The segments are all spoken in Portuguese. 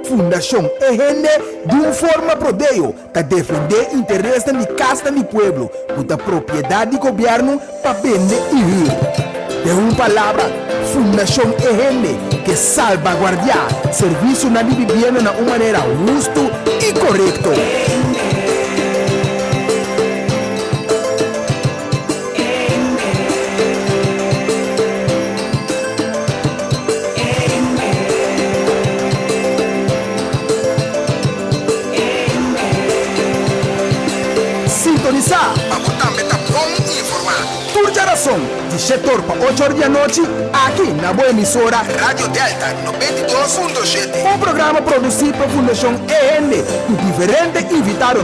Fundação EGENDE de uma forma prodeio para defender interesse da casa do pueblo, com a propriedade do governo para vender e ir. De uma palavra, Fundação EGENDE que salvaguardia serviço na vivienda de uma maneira justa e correta. Sintonizar para botar meta bom e informado. Por geração, de 7 horas para 8 horas da noite, aqui na boa emissora Rádio Delta 92.7. Um programa produzido pela Fundação EGENDE, com diferentes invitados.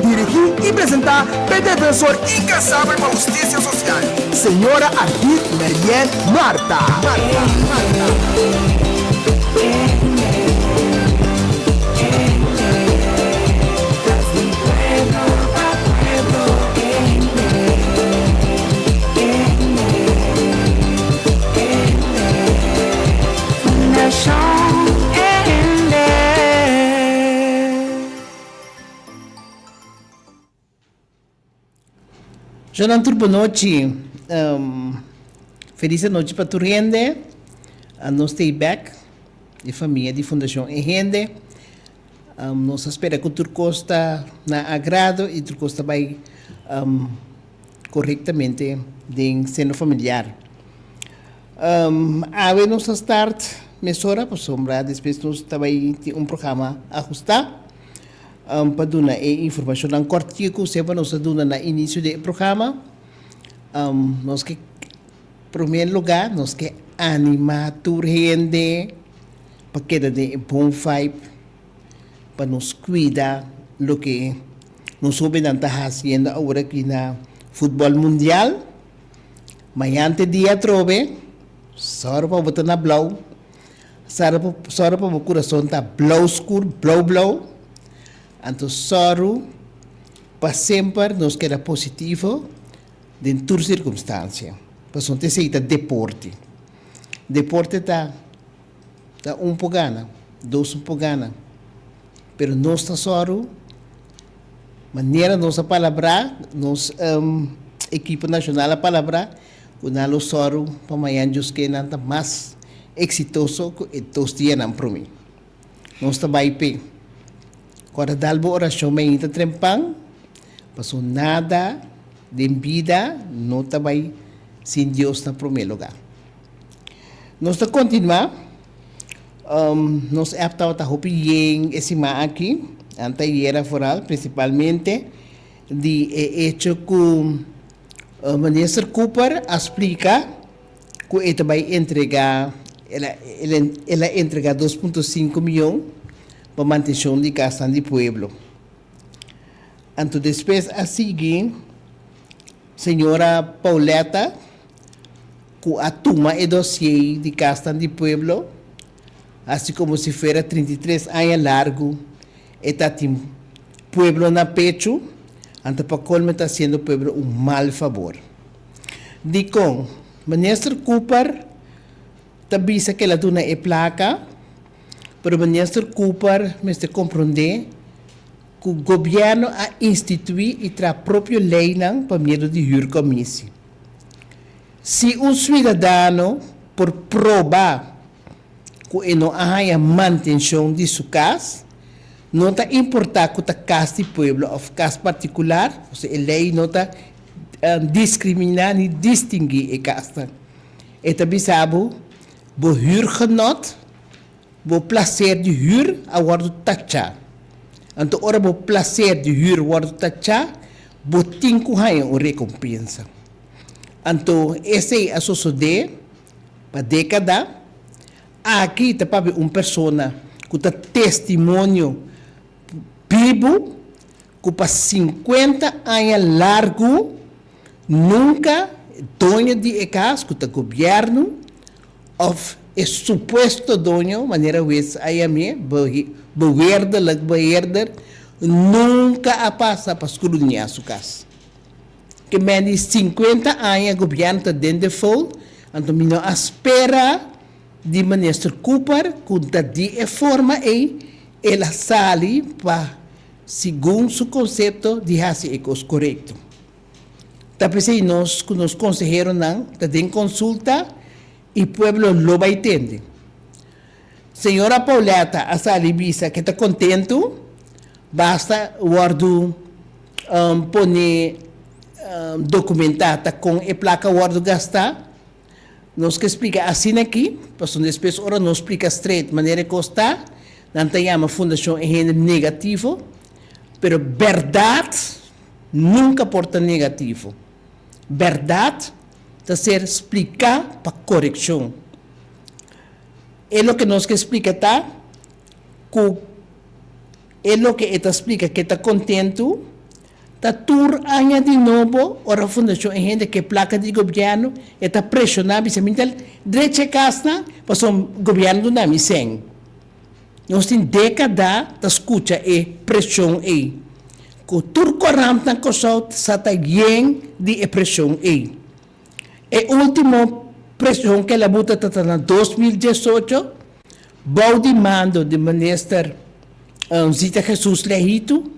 Dirigir e apresentar pelo defensor incansável para a justiça social, senhora Ardit Merien Marta. Jonan Turbo noite, feliz noite para Turrende, nós stay back, de família de Fundação EGENDE, nós espera que o Turcosta na agrado e o Turcosta vai corretamente de seno familiar. Ave nós start mesora para sombra, depois nós também tem programa ajustar. Para dar informação em cortico, sempre nós damos no início do programa. Nós que, em primeiro lugar, nós que animar a gente para que de bom vibe, para nos cuidar do que nós estamos fazendo agora aqui na futebol mundial. Amanhã dia trove, só para botar na blau, só para o coração tá blau escuro, blau. Então, só para sempre nos queda positivo em todas as circunstâncias. Para não ter deporte. Deporte está um pouco gana, dois um pouco gana. Mas nós está só, maneira nossa palavra, nossa equipe nacional a palavra, o nalo só para amanhã que não mais exitoso que todos dias para mim. Nós está bem. Quando dá a oração, me entra trempang, passou nada de vida, não está bem sem Deus no primeiro lugar. Nós está continuar, nós estamos a hopi esse aqui, ante era foral, principalmente, de hecho que o ministro Cooper explica que ele vai entregar, ela entrega 2,5 milhões para manutenção de casa do pueblo. Então, depois a seguir, senhora Pauleta, que a toma e dossiê de casa do pueblo, assim como se fosse 33 anos largo, está tem pueblo na pecho, então para colme está sendo o pueblo um mal favor. Dico, ministro Cooper, tabisa que ela dona é placa, pero o ministro Cooper me está compreender que o governo a instituir e a própria lei para medo de comissão. Se cidadão, por provar que ele não há manutenção de sua casa, não está importar que a casa do povo ou casa particular, ou seja, a lei não está discriminar nem distinguir a casa. E também sabe, o huurgenot, o prazer de huur a wordt taxa. Então, ora o prazer de huur wordt taxa, o tinco hay uma recompensa. Então, esse é a sociedade, para década, aqui está para uma pessoa que tem testemunho vivo, que para 50 anos largo, nunca dono de casa, que o governo, ou é suposto dono, maneira vez aí a mim, beheerder, nunca a passa para escrutinar sua casa. Que menos 50 anos o governo está dentro de fogo, então não espera de ministro Cooper, que de forma ela sale para, segundo seu conceito, de fazer ecos correto. Também nós conseguimos não, tem consulta e o povo lo vai entender. Senhora Pauleta, a salibisa que está contento, basta guardo poner documentada com a placa guardo gastar. Nós que explica assim aqui, passou depois hora nós explica straight maneira que está, não tem uma fundação em gênero negativo, pero verdade nunca porta negativo. Verdade está ser explicar para correção. É o que nós que explica tá, é o que está explica que está contento, está tur aña de novo, ora fundação em gente que placa de governo está pressionando, se mental direita casa, para o governo não me sem. Nós tem década da escuta e pressão aí. Que tur corrente na coisa está bem de pressão aí. E último pressão que ela bota em 2018, bom de mando de ministro Zita Jesus Lehito,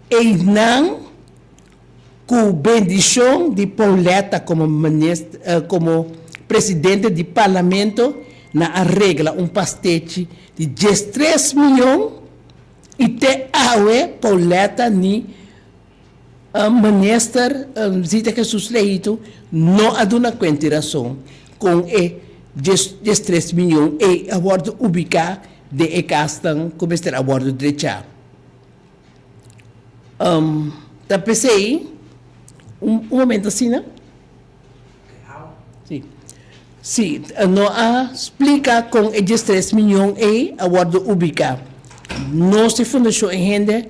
e não com bendição de Pauleta como presidente do parlamento, na regla pastete de 13 milhões, e te awe Pauleta ni ministro Zita Jesus Lehito não há uma consideração com 13 milhões e a bordo ubicar de castan como este a bordo direita. Da PCI, momento assim, né? Sim. Sim, não há explica com 13 milhões e a bordo ubicar. Nossa fundação em renda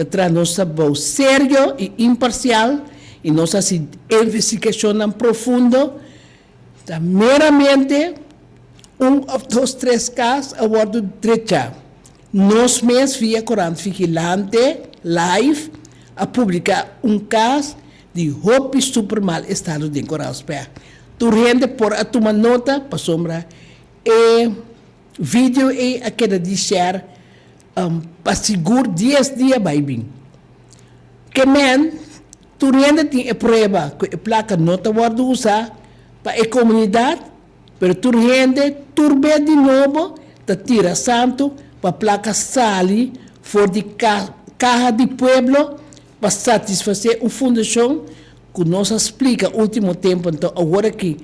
traz nossa voz sério e imparcial e nossa investigação profunda. Meramente, dos 3 casos a bordo direita. Nós mesmos, via Corante Vigilante, live, a publicar caso de roupa super mal estado de Corante. Tu rende por a tomar nota, para sombra, e vídeo e a queda de share, para seguro 10 dias vai vir. Que men, tu rende tem a prova, que a placa nota guarda usar, para a comunidade, pero tu rende, turbe de novo, te tira santo, para a placa sali, for de caja de pueblo, para satisfazer uma fundação que nos explica no último tempo, então agora que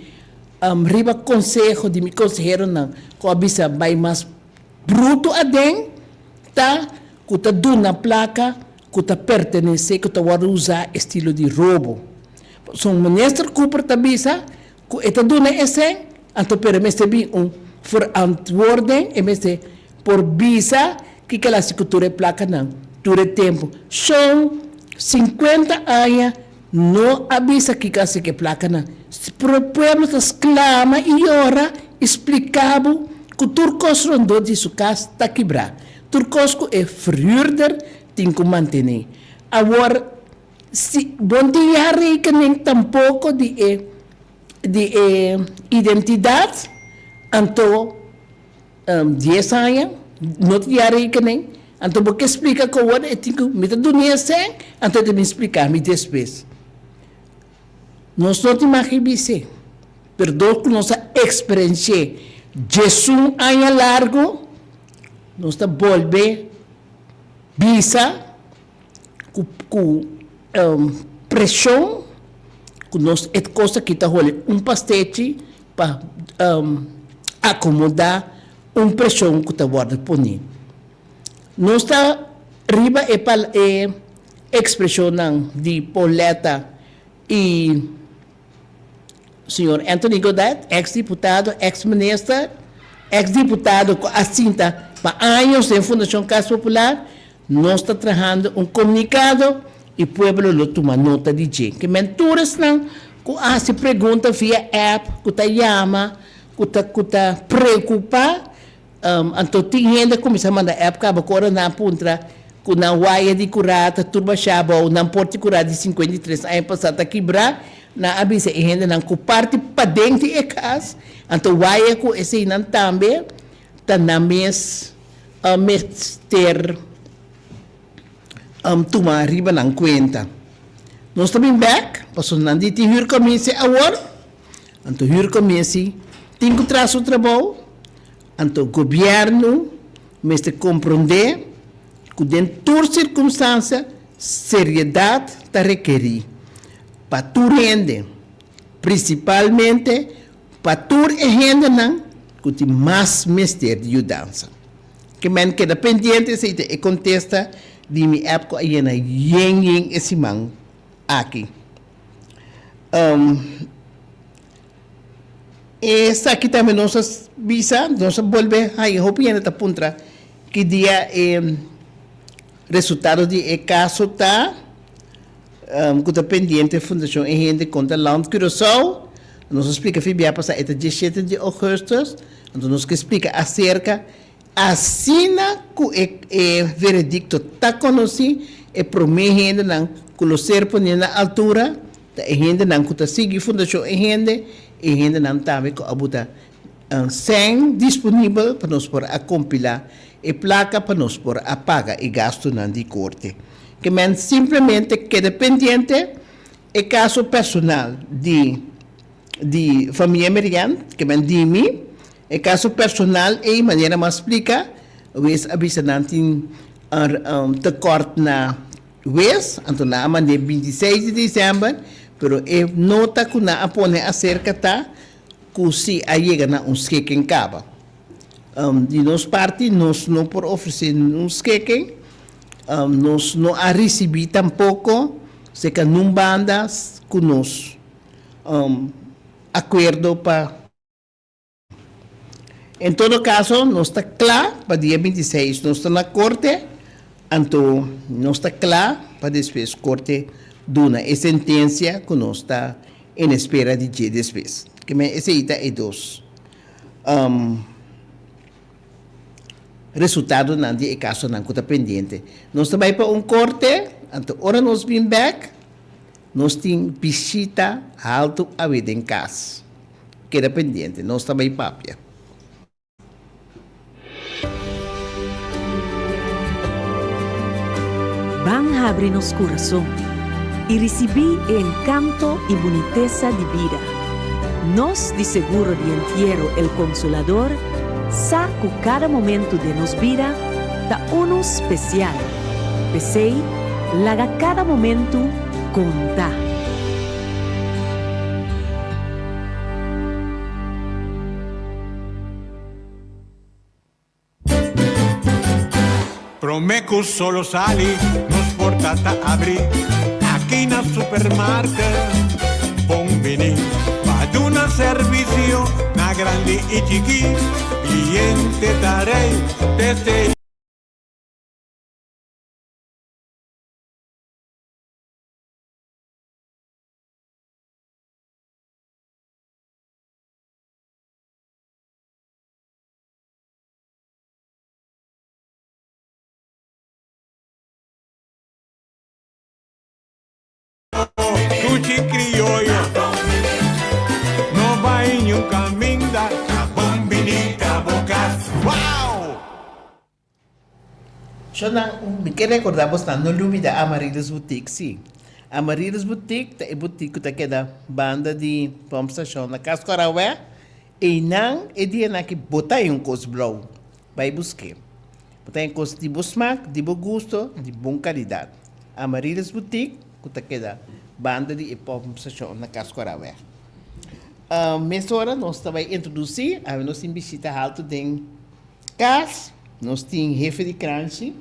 riba consejo de mi consejero não, que avisa vai mais bruto a den, tá, que tá duna placa, que tá pertenece, que tá vai usar estilo de roubo. São ministro Cooper tabisa, que está duna esse, então permite bem verantwoording, e meste por visa que a cultura placa não, dure tempo. São 50 anos, não avisa que placa não. O povo exclama e ora, explicava que o turcos rondou de sua casa está quebrado. Turcos é fruurder, tem que manter. Agora, se bom dia rekening tampouco de identidade, então 10 anos, não tinha rekening, então porque explica que o é tem que me dar sem, então de me explicar me depois. Nós não temos que dizer, perdão que nossa experiência de um ano largo, nós está volver visa com pressão, que nós é coisa que está rolando pastete para acomodar pressão que está guarda poner. Nós está riba expressão de Pauleta e senhor Anthony Godet, ex-deputado, ex-ministro, ex-deputado com a cinta para anos da Fundação Casa Popular, nós está trabalhando comunicado e o povo lo toma nota de que menturas não, que se pergunta via app, que está chama, que está preocupa, então tem gente que começa a mandar app, que agora na punta, que na waia de curata, turba chaba, ou na porta curada de 53 anos passado a quebrar, na abisa e gente não parte para dentro e casa, então vai com esse não também, tá na mes ter tomar riba na conta. Nós também back, passou não de te huur comece agora, então huur comece, tem que trazer o trabalho, então o governo mas te compreender que dentro de toda circunstância, seriedade está requerir para tu rende, principalmente para tu rende não, que tem mais mistério de mudança. Que men queda pendiente se te contesta de mi época aí na yen esse man aqui. Essa aqui também nossa visa, nossa volve aí hopiana ta puntra que dia resultado de caso tá que está pendiente a Fundação e gente contra Land Curaçao. Nos explica Fibia passar até 17 de agosto, então nos explica acerca assina que o veredicto está conhecido e promete não que o ser põe na altura da gente não que está seguindo Fundação e gente não também que abuta sem disponível para nós por a compilar e placa para nós por a pagar e gasto na de corte. Que men simplesmente queda pendiente e caso personal de família americana, que men de mim, e caso personal e maneira mais explica, wes abisanantin te corte na wes, então na maneira 26 de dezembro, pero e nota que na apone acerca ta que se chega na skeke em caba. De nossa parte, nós não por oferecer skeke, nós não a receber tampouco, se que não bandas com nós acordo para. Em todo caso, nós está claro para dia 26, nós está na corte, então nós está claro para depois corte duna a sentença que nós está em espera de dia depois. Que me esse é dos resultado não de caso não que está pendente. Nós também para corte, então ora nós vim back, nós temos visita alto a vida em casa. Queda pendente, nós também papia. Van a abrirnos corazón y recibir el encanto y boniteza de vida. Nos de seguro de entierro el Consolador, saco cada momento de nos vida da uno especial. Pesei, laga cada momento conta. Promeco solo sali, nos portata apri, aquí na supermarket, bombini, vado una servizio, na grandi e chiqui, cliente darei, desde Cuchi criollo, no va en un camino da bombinita bocas. ¡Wow! Yo me quiero recordar bastante no da Amarillas Boutique, sim. Amarillas Boutique é boutique que queda banda de pump station na Cascarawé e não é dia na que botar um coisa blow, vai buscar. Botar um coisa de bom smack, de bom gosto, de boa qualidade. Amarillas Boutique que queda banda de pump station na Cascarawé. Nessa hora nós também introduzir, a nós temos visita alto de casa, nós temos jefe de crunch,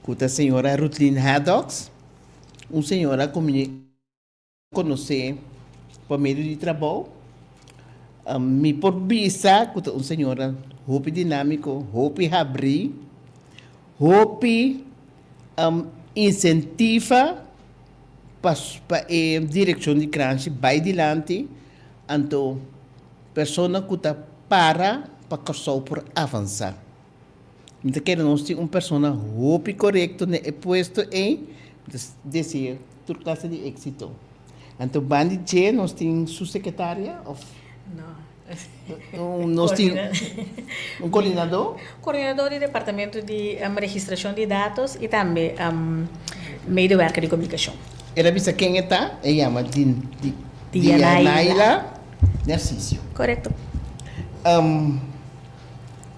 que a senhora Rutlin Haddocks, uma senhora que conhece por meio de trabalho, me por visa, que uma senhora hope dinâmico, hope abrir, hope incentiva para a direção de crunch vai adiante, então pessoa que está para causar por avançar. Então queremos ter uma pessoa hope correto no posto em desse toda classe de êxito. Então, bandi J, nós temos sua secretária? Nós temos um coordenador? Coordenador do Departamento de Registração de Dados e também medewerker de comunicação. Era vista quem está? Ele chama Dianaila Narciso. Correto.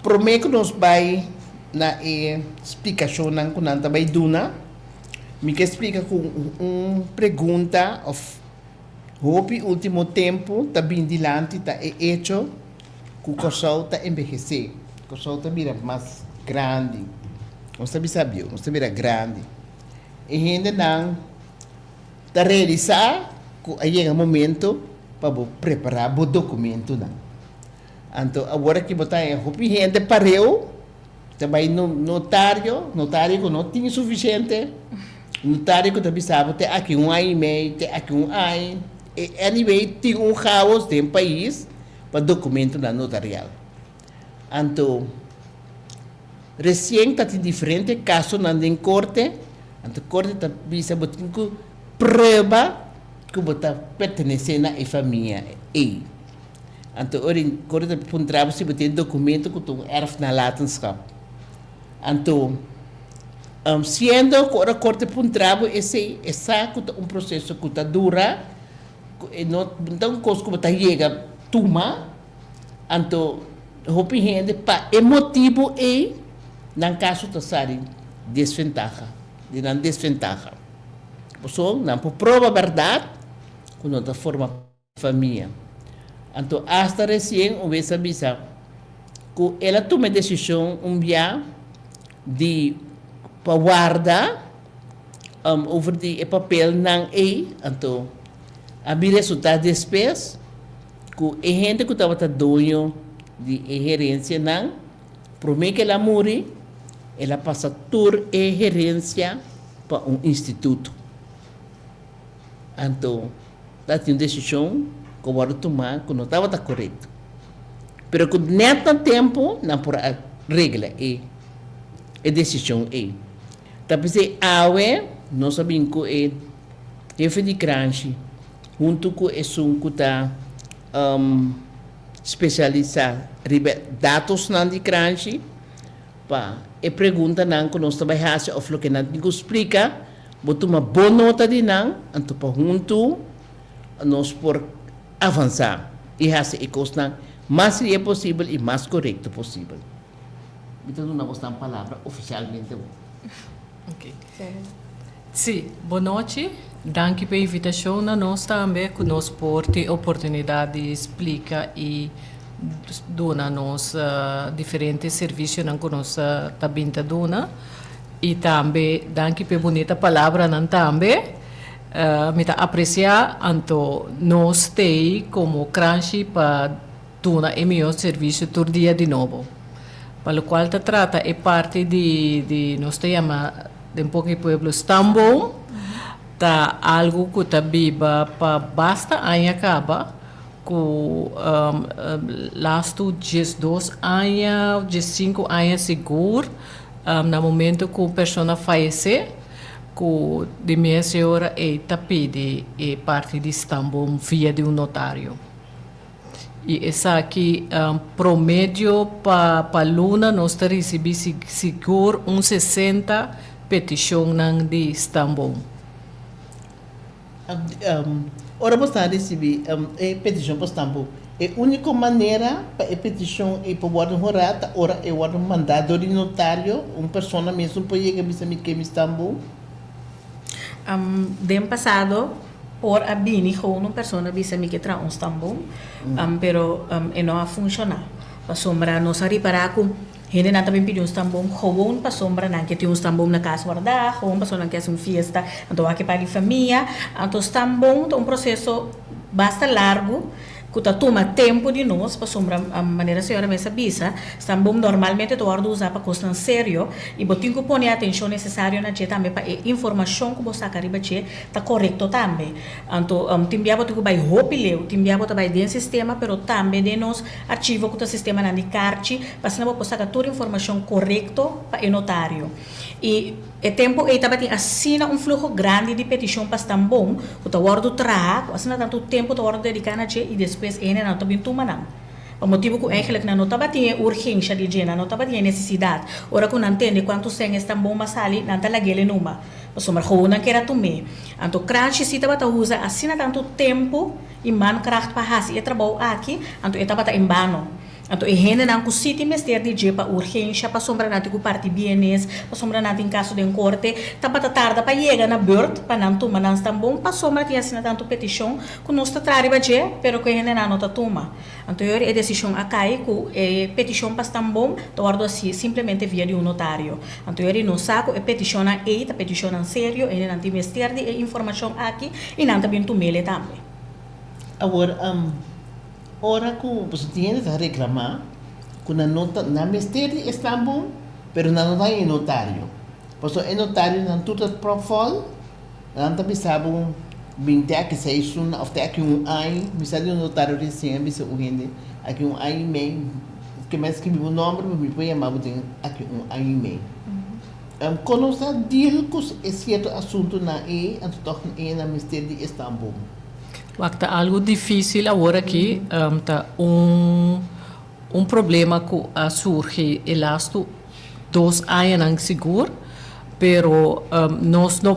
Prometo que nós vai na explicação que nós vai dar. Me quer explicar com uma pergunta Hopi último tempo está bem dilante está hecho que o casal está envelhecer, o casal está vira mais grande, não está sabio, não está vira grande, e ainda não está realizar que aí é o momento para preparar o documento não. Então agora que botar em Hopi gente pareu, também notário que não tinha suficiente, notário que também sabe tem aqui um ano e meio, tem aqui um ano. Anyway, tem caos no país para documento na notarial. Então, recém está em diferentes casos na corte, a corte está visa que prova que você pertence à família. Então, a corte está apontando se você tem documento que você erf na latenschap. Então, sendo que a corte apontando esse processo que está dura, então como está chega tuma então hopi gente pa emotivo no caso está sari desventaja so não por prova verdade quando está forma família então hasta recém o vez avisa que ela toma decisão dia de para guardar over de papel não então a resultado depois que a gente que estava dono de gerência não promete que ela morre ela passa toda a gerência para instituto então ela tem uma decisão que vai tomar que não estava correto mas que nesse tempo não por a regra a decisão tapi se nós sabemos que é jefe de crunch junto com esse que está especializado em dados de crunch, e pergunta não que nós trabalhamos ou o que nós explica, botar uma boa nota de não, então para junto nós por avançar e fazer a coisa mais real possível e mais correto possível. Então não vamos dar uma palavra oficialmente. Ok. Sim, boa noite. Danke pela invitação. Nós também que nos porte oportunidade de explicar e dona-nos diferentes serviços que nós também dona. E também, danke pela bonita palavra também. Me apreciar, então, nós temos como crunch para dar o melhor serviço todo dia de novo. Para o qual se trata é parte de nós temos de um pouco de pueblo Stambon, tá algo que está viva para basta anos acaba, que last 12 anos, 15 anos seguro, no momento que a pessoa falece, que de minha senhora está pede parte de Stambon via de notário. E essa aqui, promédio para Luna, nós recebemos seguro 60 petições de Stambon. Ora, você receber petição para Stambon. É a única maneira para a petição é para o morata, ora é o mandado de notário, uma pessoa mesmo pode chegar a Stambon. De passado, por a Bini, uma pessoa bisa me que traz um Stambon, pero não a funcionar. Para sombra, nós reparar com hindi na também pediu Stambon, gewoon para sombra na que tem Stambon na casa guardar, gewoon para sombra que é uma festa, então aqui para a família, então Stambon é processo bastante largo, que toma tempo de nós para sombra a maneira senhora me sabia, Stambon normalmente tu guarda usar para coisa sério e botin que põe atenção necessária na gente também para a informação que você acaba de tá correto também, então timbiabo tu vai ropileu, timbiabo tu vai dentro sistema, pero também de nós arquivo que o sistema na de carte, para se não você toda a informação correto para o notário e E tempo e também assina fluxo grande de petição para estar bom, o tawar trago, assina tanto tempo tawar dedicado a e depois ele não também toma não. O motivo que eigenlijk não estava tinha urgência de gente, não estava tinha necessidade. Ora que não entende quanto sangue está bom mas ali não está lagele numa. Mas o marco não quer tomar. Então crunch se estava a usar assina tanto tempo e man kracht para hasi e trabalho aqui, então estava em vano. Então, gente não consegue mestre de jepa urgência para sombra nati com parte bienes, para sombra nati em caso de corte, tapa tarda para chegar na beurt, para não tomar não está bom, para sombra tinha assina tanto petição, que nós está trariba je, pero que gente não está toma. Então, a decisão acai que petição para estar bom, tordo assim simplesmente via de notário. Então, não saco a petição a petição sério, e não tem mestre de informação aqui e não também tomele também. Agora, ora que você tinha que reclamar, que na nota na Ministério está bom, pero não está em notário. Porque em notário não tudo profol, não também sabe bem que se isso não of aqui ano, misal o notário recém, misal o gente aqui ano e meio, que mais que meu nome, me põe a mão aqui ano e meio. Quando você deal com esse assunto na então na Ministério de Istambul. Wakta algo difícil agora aqui, tá problema que surge elasto 2 anos não seguro, pero nós não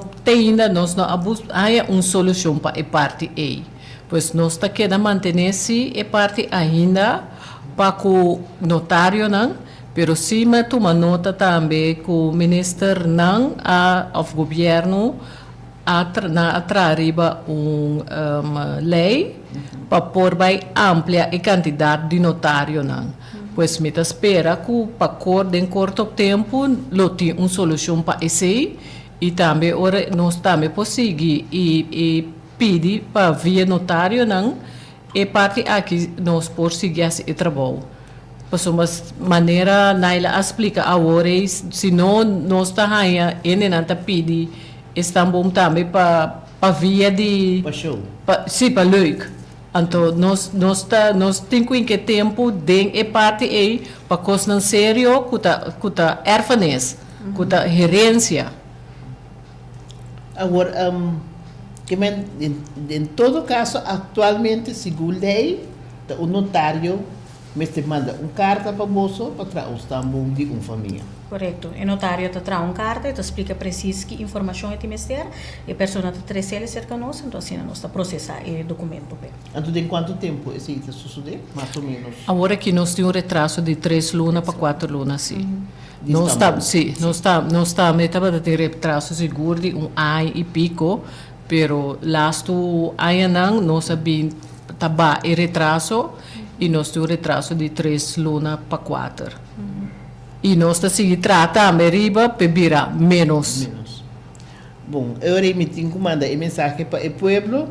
há solução para a parte A. Pois nós está querendo manter-se a parte ainda para o notário não, pero se me toma nota também que o ministro não of governo atrariba lei para pôr bem amplia a quantidade de notário não. Pois me espera que para em curto tempo lo tem solução para esse e também ora nós também conseguir e pedir para via notário não e parte aqui nós por seguir esse trabalho. Pois uma maneira naila explica agora se não nós está aí e não está pedir estamos também para via de sim para leuk. Então nós temos que tempo de parte aí para coisa sério kuta erfenis, kuta herência. Agora em todo caso atualmente segundo lei o notário me manda carta para bolso para trazer o Istambul de família. Correto. O notário te traz carta e te explica preciso que informação é te mestre e a pessoa te traz ele cerca de nós, então assim nós está processar o documento. Então, em quanto tempo esse está sucedendo? Mais ou menos? Agora que nós temos retraso de 3 lunas para 4 lunas, sim. Nós estamos a ter retraso seguro de ano e pico, pero lasto ano nós sabemos que e retraso e nós temos retraso de 3 lunas para 4. E nós estamos tratando a riba para virar menos. Bom, eu tenho que mandar mensagem para o povo,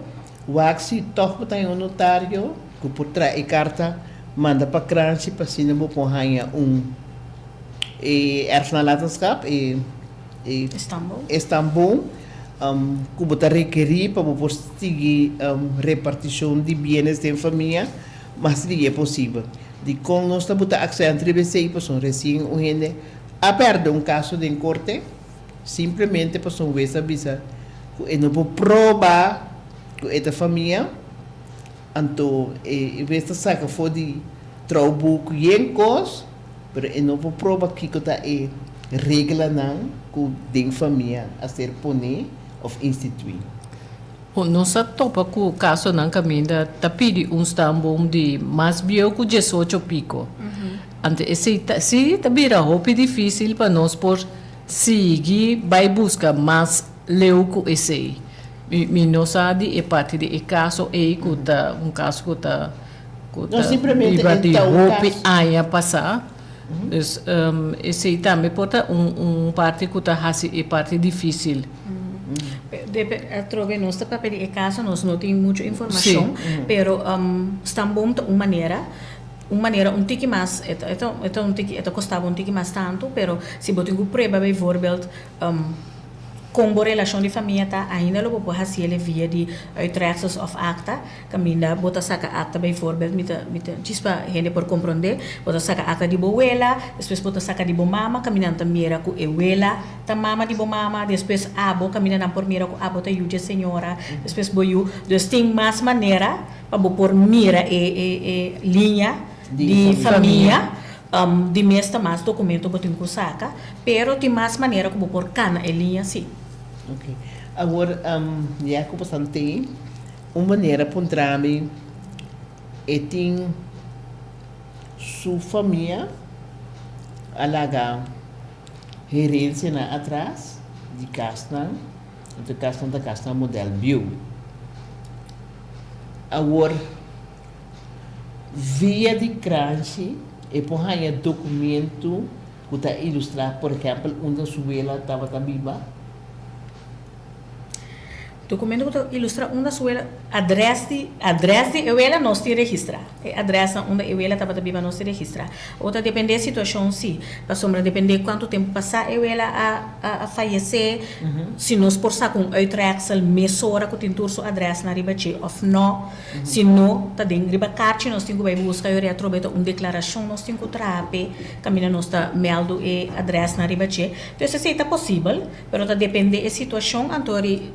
o Axi toca para o notário, que por trás a carta manda para a crunch para se não pôr erfenalatskap Istambul, que botar requerir para conseguir repartição de bens de família, mas se é possível. De com nós estamos a entrevista e pessoas recém o gente a perder caso de corte simplesmente pessoas vê bisa que não pode provar que esta família então esta saca foi de trabalho que é cos pero não pode provar que está regra não que de família a ser pone ou instituir. Nós topa com o caso não caminha, tá pedi Istambul de mais bio que 18 pico. Então, se vira roupa difícil para nós por seguir, vai buscar mais leu que esse. Me não sabe é parte de caso que caso que tá não simplesmente de roupa aí passar. Esse também pode parte que tá é parte difícil. Trove nós para pedir caso nós não tem muita informação, pero Istambul uma maneira tique mais costava tique mais tanto, pero se botar uma prova, por exemplo, como relação de família tá ainda lo pode fazer via de uittreksels of acta, caminda bota saca acta bijvoorbeeld met chispa gente por compreender, bota saca acta de boela, depois bota saca de bomama, caminando mira com ewela, ta mama de bomama, depois abo caminando por mira com abo ta yuja senhora, depois boiu, dus tem mais maneira para por mira linha de família. De mesta mais documento botin ko saca, pero tem mais maneira como por cana linha sim. Ok. Agora, já que você tem uma maneira para trame e tem sua família alaga herência na atrás de Castan, então Castan da Castan model bio. Agora, via de crunch e por aí documento que está ilustrar, por exemplo, onde a sua estava viva. Documento que ilustra onde sua adresse de ela não se registra. Adresse onde ela estava viva não se registra. Outra depende da situação sim. Para sombra depende quanto tempo passar ela a falecer. Se nós por sacar uittreksel mesora que tem turso adresse na ribache ou não. Se não, tá dentro riba carte nós temos que buscar e retrobar uma declaração nós temos que trape. Caminha nós tá meldo e adresse na ribache. Então isso é possível, mas tá depende da situação antori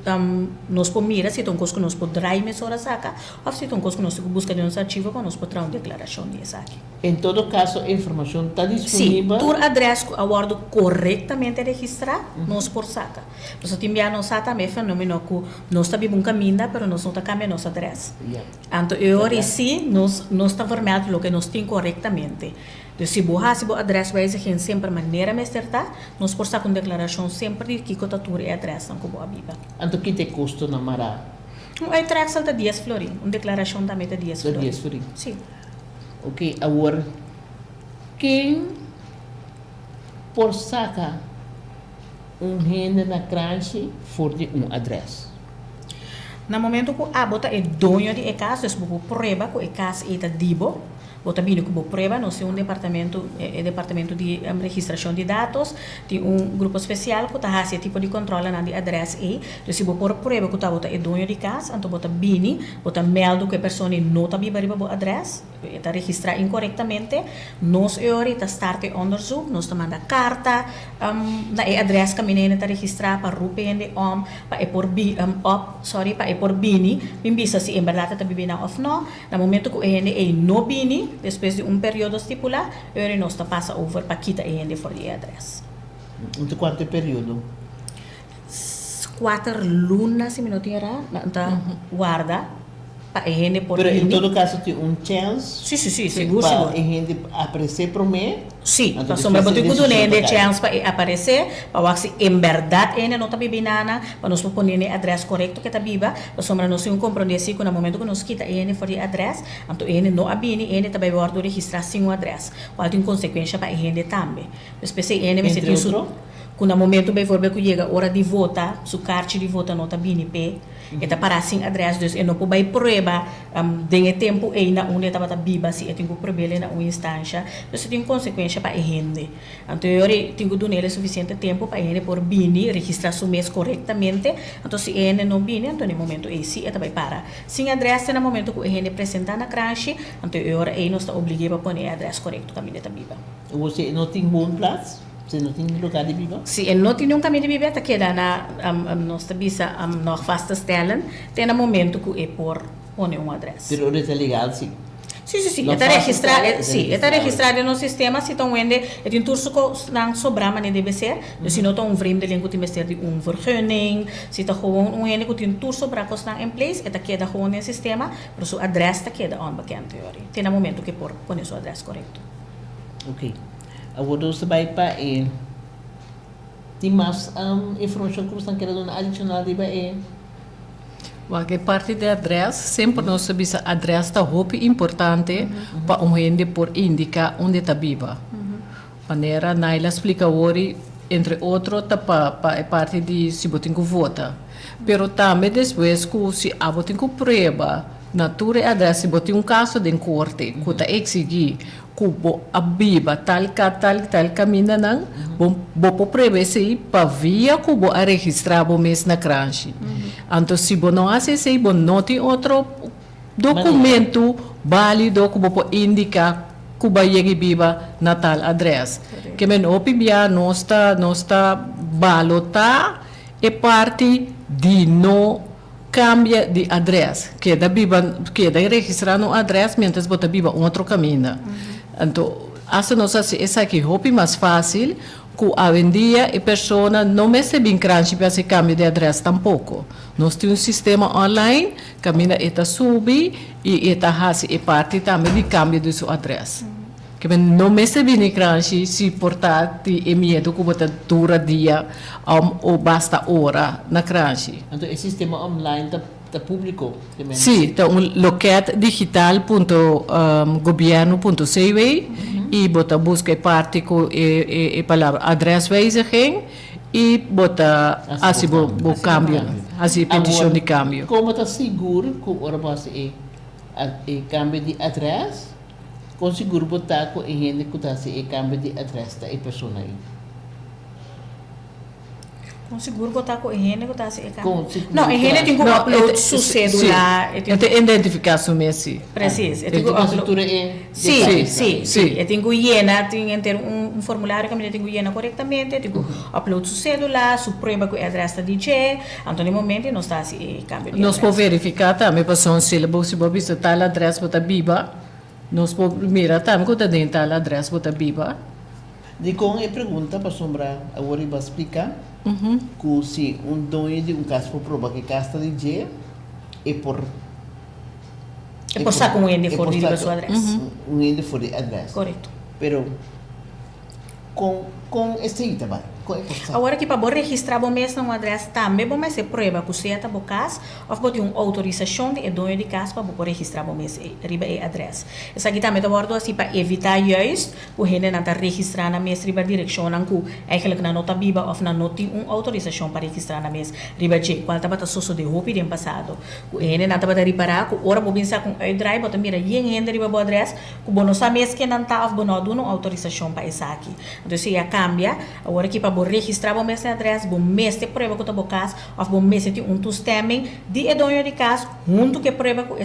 nós podemos mirar se tem coisa que nós podemos trazer mesora saca ou se tem coisa que nós busca de nosso arquivo para nós podemos uma declaração dessa aqui. Em todo caso, a informação está disponível. Sim, tu adresse a bordo corretamente registrar, nós por saca. Você tem enviar nossa também fenômeno que nós está bem caminho, mas nós não está cambiando nossa adresse. Então, eu sim, nós está formado o que nós temos corretamente. Então, se você adresse vai exigir sempre maneira mais certa, nós por sacar uma declaração sempre de que a tua adresse não como a Bíblia. Então, que tem custo na Mara? Aí traz salta dias florim, uma declaração também de dias florim. Dias florim. Sim. Ok, agora, quem por sacar renda na crunch for de adresse? No momento que a bota é dono de casa, se você prova que a casa é dibo, bota bem que você prova, nós temos departamento de registração de dados, tem grupo especial que está esse tipo de controle na de adresse e, se você prova que bota é dono de casa, então bota bem, bota meldo que a pessoa não está viva para a adresse, está registrada incorretamente, nós ahorita starte onderzoek, nós está manda carta, na adresse que a menina está registrada para rupende para por bini, bimbisa se em verdade está vivendo ou não, no momento que é não bini, depois de período estipulado, ele nós está passa over para quitar ele for the address. Então, quanto período? 4 lunas, se me não tinha tá guarda para ele por Pero bini. em todo caso tem chance. Sim, seguro. Para a gente aparecer para mim. Sim, para sombra botar tudo nele chance para aparecer, para se em verdade ele não está vivendo nada, para nós pôr nele adresse correto que está viva, para sombra nós temos compromisso que no momento que nós quita ele for the address, então ele não abine, ele também vai registrar sem o address. Qual tem consequência para ele também. Especialmente ele vai ser isso. No momento bem for que chega hora de votar, su carte de votar não está bem pé, eta para sem address, dus e não pode prova de tempo e na onde estava viva se tem que provar na uma instância, dus tem consequência para ele. Então eu tenho que dar suficiente tempo para ele por bini registrar su mês corretamente. Então se ele não bini, então no momento e se eta vai para. Sem address no momento que ele apresenta na crunch, então eu não está obrigado a pôr address correto caminho está viva. Você não tem bom plaats? Você não tem lugar de viver? Se ele não tem caminho de viver, queda na nossa visa nog vaststellen, tem no momento que é por pôr um adresse. Pero é legal, sim. Sim, está registrado no sistema, se estão vendo, tem tudo que não sobra, mas deve ser, se não estão vreemde lingo tem mestre de vergunning, se está gewoon ende que tem tudo sobra que estão em place, está queda gewoon no sistema, mas o adresse está queda onbekend, tem no momento que por pôr o adresse correto. Ok. Agora você vai para tem mais informação que você está querendo adicionar de aí? Porque parte da adresse, sempre nós sabemos a adresse está muito importante para gente por indicar onde está viva. Maneira, Naila explica hoje, entre outros, para a parte de se você tem que votar. Pero também depois que se você tem que prova natura address, se bote caso de corte, que está exigir que bo abiba tal caminho não, bo preve se para via que bo a registrar bo mês na cranche. Então se bo não hace se bo não tem outro documento válido que bo indicar que ba yegi biba na tal address. Que men opibia nosta balota e parte de no cambia de address, que da registrar no address, mientras bota biba outro caminho. Então, assim nós assim, essa aqui é mais fácil, que hoje em dia a pessoa não me se bem crunch para se cambio de address tampouco. Nós temos um sistema online, caminha eta subi e eta hasi e parte também de cambio de seu address. Que não me se bem crunch se portar e medo que bota dura dia ou basta hora na crunch. Então, esse sistema online está público? Sim, está loquet digital.governo.cw e bota busca e parte com a palavra adreswijziging e bota assim o cambio, assim petição de cambio. Como está seguro que o basta é cambio de address? Com seguro botar com a gente que está se cambio de address da pessoa aí. Com seguro botar com a gente que está se não, a gente tem que upload sua cédula. Tem identificação mesmo. Preciso. Sim. Eu tenho que llenar, tem que ter formulário que eu tenho que llenar corretamente, tenho que upload sua cédula, sua prova com a adressa de DJ. Então, no momento, nós está se cambio de nós podemos verificar também, passou um sílabo, se você está tal adressa, bota biba. Nós podemos mirar também quando tem tal adressa, bota biba. De com a pergunta para sombrar, agora eu vou explicar. Que se dono de caso for provar que casta de G é por sacar ende for de sua adressa. Ende for de adressa. Correto. Pero com este aí também. Agora que para registrar o mês na adressa também vamos ser prova que você está bocas ou pode uma autorização de dono de casa para registrar o mês riba e adressa. Essa aqui também está bordo assim para evitar juist o gente não está registrar na mês riba direção não que eigenlijk na nota biba ou na nota uma autorização para registrar na mês riba G qual está para sosso de roupa de passado o gente não está para reparar que ora vou pensar com o drive bota mira gente riba boa adressa que bono sa mês que não está ou bono uma autorização para essa aqui então se já cambia agora que para registrar o mês de adressa, o mês de prova que está bocas, ou o mês de toestemming de dono de casa, junto que prova que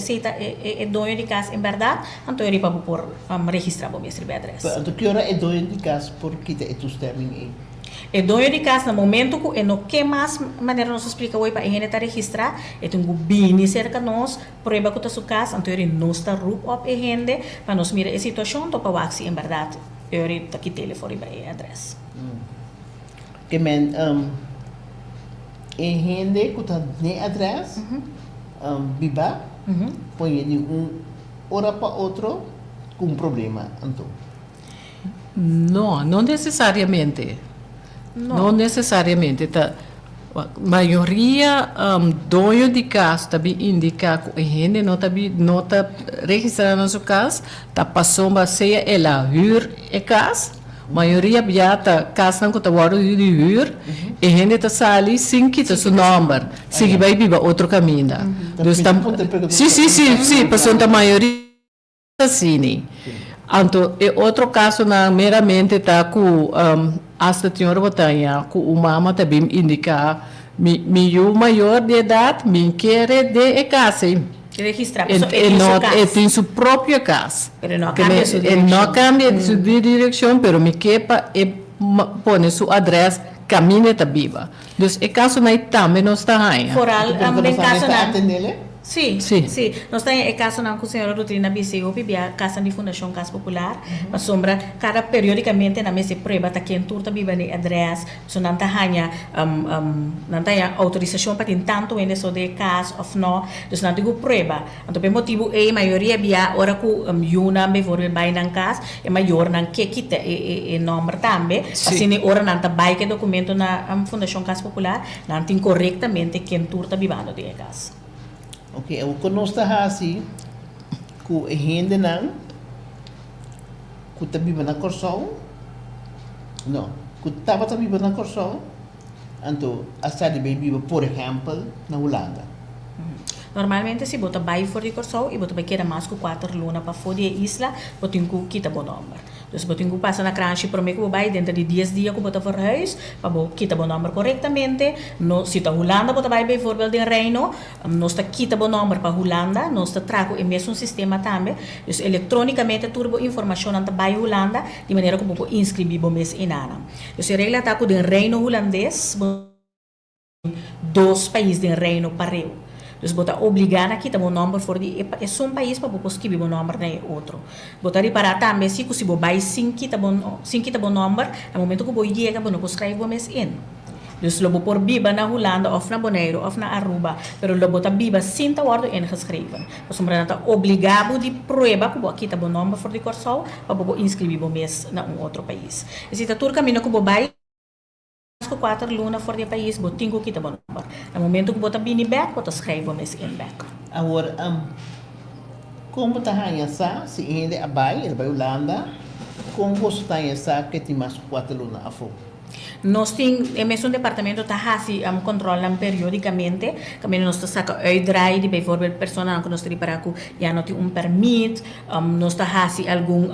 é dono de casa em verdade, então eu para por registrar o mês de adressa. Então que hora é dono de casa porque é toestemming é dono de casa no momento que no que mais maneira nós explica hoje para a gente registrar, é tem um bem cerca nós, prova que está sua casa, então ele não está rup op a gente para nós mirar a situação, então para ver se em verdade eu está aqui telefone para a adressa. Que men gente que está na adressa biba põe de hora para outro com problema então não necessariamente não necessariamente tá maioria dono de casa também indica que a gente não está registrando na sua casa está passando a ser ela huur a casa maioria biata casa não está guardando de huur e a gente está sali sem que seu número se vai biba outro caminho sim passando a maioria assim então é outro caso na meramente está com hasta senhora botanha com o mama também indica meu maior de idade me quer de casa registrar tem sua própria casa ele não cambia de sua direção pero me quepa e põe sua adressa caminho está viva então é caso não também não está aí foral bem caso não Sim. Nós temos o caso na senhora Rutrina BCO, a Casa de Fundação Casa Popular, mas sombra cada periodicamente na mesa prova está quem turta biba de adressa, so não tenha autorização para ter tanto em isso de casa ou não, então não tem prova. Então por motivo a maioria bia ora que yuna be for vai na casa é maior não que quita e número também, assim ora não tá vai que documento na Fundação Casa Popular, não tem corretamente quem turta bibando de casa. Ok, eu conheço assim que a gente não que está vivendo na Corsão não, que estava vivendo na Corsão então a cidade bem viva, por exemplo, na Holanda Normalmente, se você vai fora de Corsau e você vai querer mais que 4 lunas para fora da isla, você tem que quitar o número. Então, você tem que passar na cranche para mim que vai dentro de 10 dias que você verhuis, para você quitar o número corretamente. No, se está Holanda, você vai, por exemplo, de Reino, nós está quita o número para Holanda, nós está trago o mesmo sistema também. Então, eletronicamente, turbo informação anta vai Holanda, de maneira que você inscrever o mês em Ana. Então, se a regra está com o Reino holandês, 2 países do Reino Pareu. Dus bota obrigar aqui tá o número for de é só um país para você escrever o número né outro. Bota reparar também se você vai 5 tá bom número, no momento que você chega você não pode escrever o mês in. Dus lo por biba na Holanda of na Bonaire of na Aruba, pero lo bota biba sinta word ingeschreven. Dus omdat tá obrigado de prova que aqui tá o número for de Corsau para você inscrever o mês na outro país. E se tá tudo caminho que você vai 4 lunas fora do país, você tem que quitar o número. No momento que você vem back, você escreve o mês in back. Agora, como está a se ainda vai Holanda, como você está que tem mais 4 lunas a fora? Nós temos, é mesmo departamento que controlam periodicamente, também nós saca uitdraai de bijvoorbeeld personen que nós preparar que já não tem permit, nós fazemos algum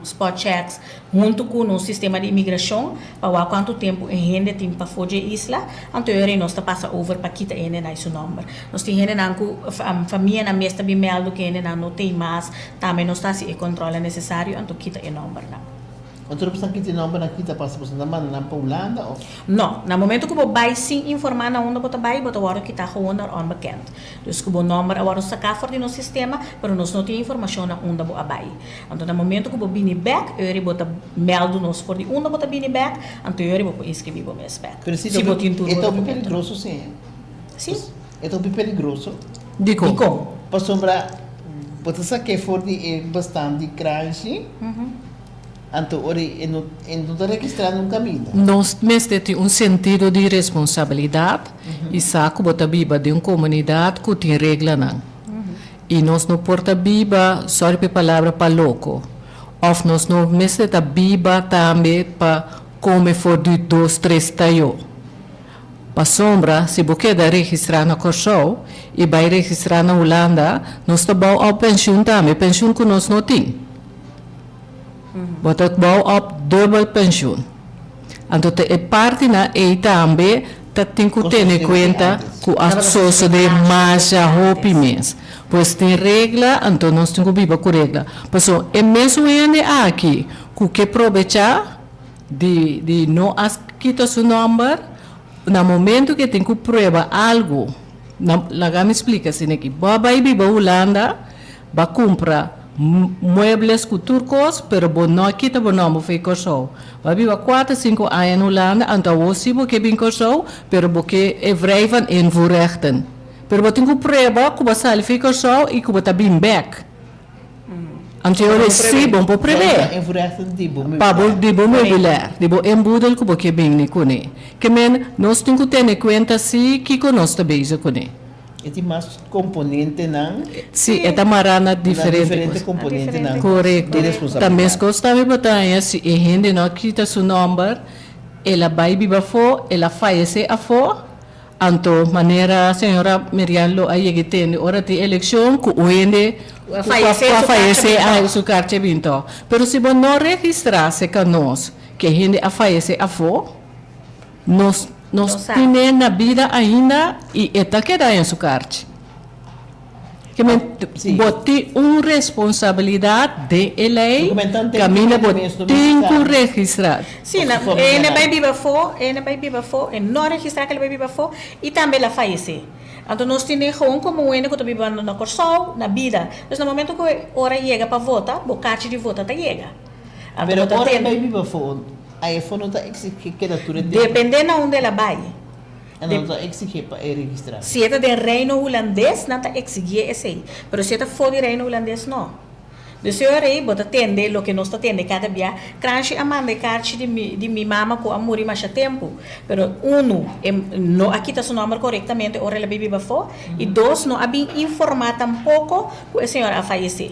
spot checks junto com o sistema de imigração para ver quanto tempo a gente tem para fugir da isla, então nós passa over para quitar ele na seu número. Nós temos gente que família na mesa bimelo que ele não tem mais, também nós fazemos o controle necessário, então quita o número não. Então, você tem número aqui, está passando para na Holanda? Não, no momento que você vai sem informar na onde você vai, você vai quitar gewoon onbekend. Dus que o número agora sacar fora do nosso sistema, mas nós não temos informação na onde você vai. Então, no momento que você vem back, você melda nos fora de onde você vem back, então você inscreve o mês back. Mas se você tem tudo, é bem perigoso, sim. Sim. É bem perigoso. Dico. Para sombra, você sabe que fora de bastante crunch. Então, não está registrado um caminho. Nós temos sentido de responsabilidade e saco bota biba de uma comunidade que tem regra não. E nós não porta biba, sorry pela palavra, para louco. Ou nós não mestre biba também para comer for de 2, 3 taio. Para sombra, se você quer registrar na Corsau e vai registrar na Holanda, nós estamos a pensão também, pensão que nós não temos. Bota bouw op dubbel pensioen. Então, é parte na e também tem que ter em conta que as pessoas de mais roupa mesmo. Pois tem regra, então nós temos que viver com regra. Então, é mesmo aqui que aproveitar de não quitar seu número, no momento que tem que provar algo, lá me explica assim aqui, vai viver Holanda, vai comprar muebles com turcos, pero não aqui tá bom não foi Corsau. Vai viver 4, 5 anos na Holanda, então você porque bem Corsau, pero porque é vrijven en voorrechten. Pero você tem que provar que você foi Corsau e que você bem back. Então eu sim bom para prever. En voorrechten die boom. Para de bom mobiliar, de bom embudel que você bem nem cone. Que men nós temos que ter em conta se que conosco beijo cone. E tem mais componente não? Sim, é tamarana Diferente componente não. Correto. Também gosta de batalha se a gente não quita seu número, ela vai viver fora, ela falece a fora. Então, maneira a senhora Miriam lo aí que tem hora de eleição que o gente falece a sua carta vinto. Pero se você não registrar-se conosco que a gente falece a fora, nós temos na vida ainda e está quedando em sua carta. Que bote uma responsabilidade de lei, caminha tem que registrar. Sim, ele vai viver fora, e não registrar que ele vai viver fora, e também ela falece. Então, nós temos como um que está vivendo na Corsau, na vida. Mas no momento que a hora chega para votar, o cartão de voto chega. Mas a hora vai viver fora. Aí não está exigindo que a altura dele. Dependendo de onde ela vai. Não está exigindo para registrar. Se é de reino holandês, não está exigindo esse aí. Mas se é fora do reino holandês, não. Do senhor aí, você atende o que nós atende cada dia. Cranche a manda carta de minha mama com amor e mais tempo. Mas não aqui está seu número corretamente, ora ela vive fora. E dois, não há bem informado tampouco que a senhora a falecer.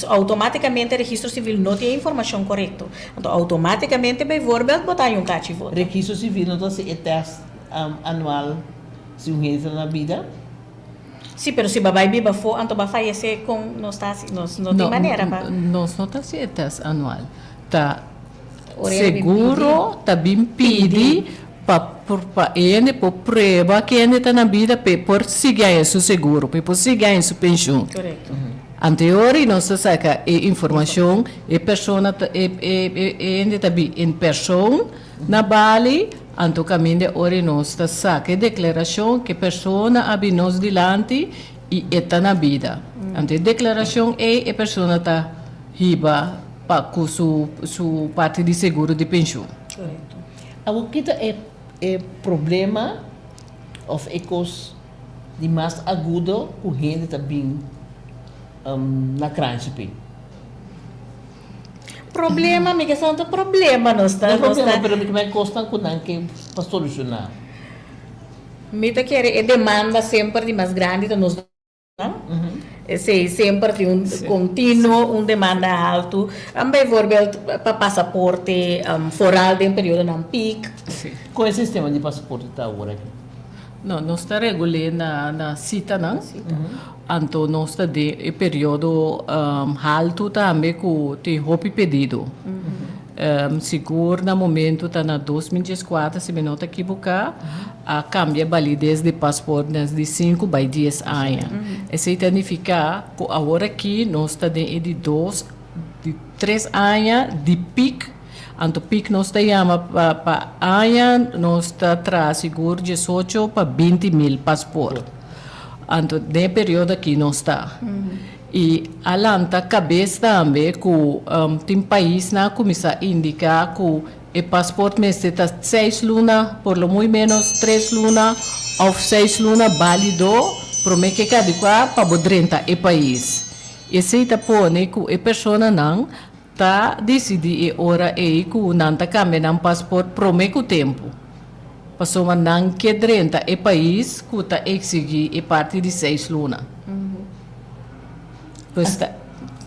Automaticamente o registro civil não tem a informação correta. Então, automaticamente, vai botar em carta de voto. Registro civil não tem teste anual se um entra na vida? Sí, pero si babai biba fo, anto ba fallece con no está así, no de manera ba. Nós não está certas anual. Tá Orelha seguro, tá bem pedi para ele por prova que ele está na vida por seguir isso seguro, por seguir isso pensão. Correcto. Anterior nós saca informação e pessoa ele está bem em pessoa na Bali. Anto caminho ora nós saca declaração que pessoa abi nós dilante e está na vida. Ante declaração é a pessoa está riba para com su parte de seguro de pensão. Correcto. O que é problema of ecos de mais agudo com gente também na crânio. Problema, me questão do problema, não está? Não é problema, mas que vai custar com que para solucionar. Me te quer é demanda sempre de mais grande de nós, não? Esse sempre de contínuo, demanda alto. Também por exemplo, para passaporte foral de período não pic. Qual é o sistema de passaporte está agora? Não, nós está regulando na cita, não? Então, nós está de período alto também com tem roupa pedido. Seguro, no momento, está na 2014, se me não está equivocado, a cambia a validez de passaporte de 5 by 10 anos. Isso significa que agora aqui nós está de 3 anos de pico. Anto pic nós chama para anos, nós está traz seguro 18 para 20 mil passaporte. Anto de período aqui nós está. E alanta cabeça também que tem país na começa a indicar que o passaporte está 6 lunas, por lo menos 3 lunas ou 6 lunas válido, promete que cada qual para 30 e país. E se está põe que a pessoa não tá decidi ora que não tá cambiando passaporte promete o tempo. Passou a não que 30 e país que tá exigir e parte de 6 lunas.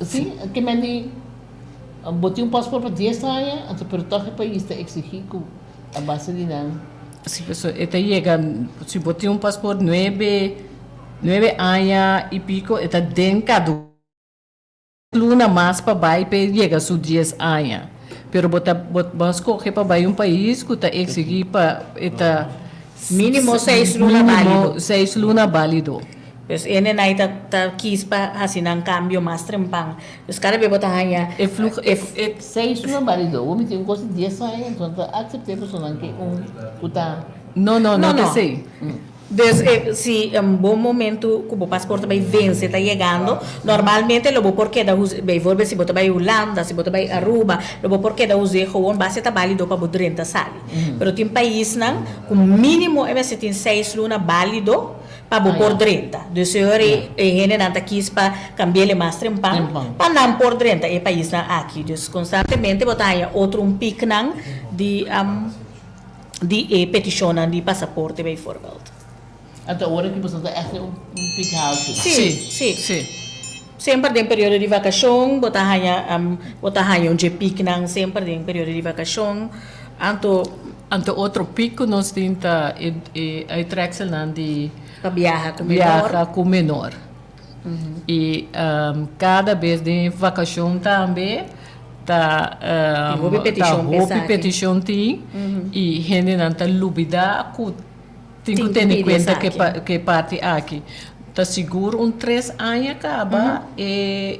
Sim, que me botei passaporte para 10 anos, então pero todo o país está exigir a base de não. Se pessoa está chegando, se botei passaporte 9 anos e pico, está dentro luna mais para baixo para chegar a 10 anos. Pero vamos escolher para baixo país que está exigir para Mínimo 6 lunas válido. 6 lunas válido. Pues ene na ita quis pa hasinan cambio mais trempang. Pues cada bebo ta hanya E fluxo 6 lunas válido, o me tem um custo de 10 anos, então aceitar a pessoa que está. Não, te sei. Se bom momento que o passaporte vai vencer, está chegando, normalmente lo porque da vai volver se botar vai Holanda, se botar vai Aruba, lo porque da usar gewoon base tá válido para 30 sali. Pero tem país não, com mínimo se tem 6 lunas válido para por 30. De senhor gente não tá quis para cambiar mais trempang, para não por 30 é país não aqui. Dus constantemente botar outro pic não de petição de passaporte vai forward. Então, agora que você está echt pico alto. Sim. Sempre tem período de vacação, botar um pico não sempre tem período de vacação. Anto outro pico nós temos a attraction de viajar com menor. E cada vez de vacação também tá roupa petição tem e gente não tá lubida com tem que ter em conta que parte aqui tá seguro 3 anos acaba e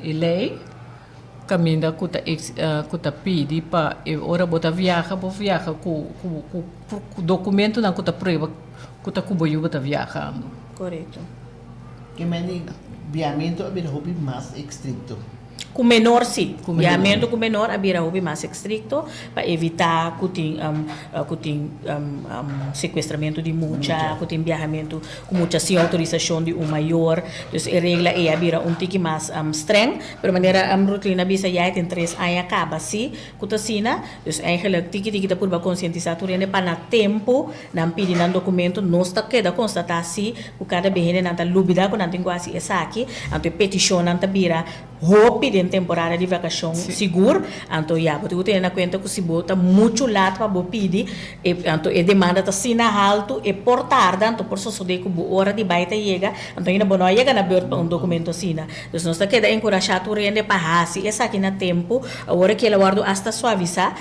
lei caminha que tá pedi para ora bota viaja com documento não que tá prova que tá cuboio bota viajando. Correto. Que me viamento é bem hobby mais estricto. Com menor, sim. Viamento com menor, a hobby mais estricto para evitar que tem sequestramento de mucha, que tem viajamento com muita sem autorização de maior. Então, a regra é abrir tique mais streng, pero maneira rotina bisa já tem 3 anos acaba assim, que tá sina. Então, eigenlijk tique tá por conscientizar tu rende para tempo, não pedir um documento, não está queda constatar assim, o cada vez não tá lubida com não tem quase essa aqui, então petição não tá vira roupa de em temporada de vacação seguro, então já, você tem na conta que se bota muito lado para você pedir, então a demanda está assim na alto, e por tarde, então por só de que a hora de baita chega, então ainda não chega na beira para documento assim, então nós está queda encorajado a rende para assim, essa aqui na tempo, a hora que ela guarda hasta suavizar,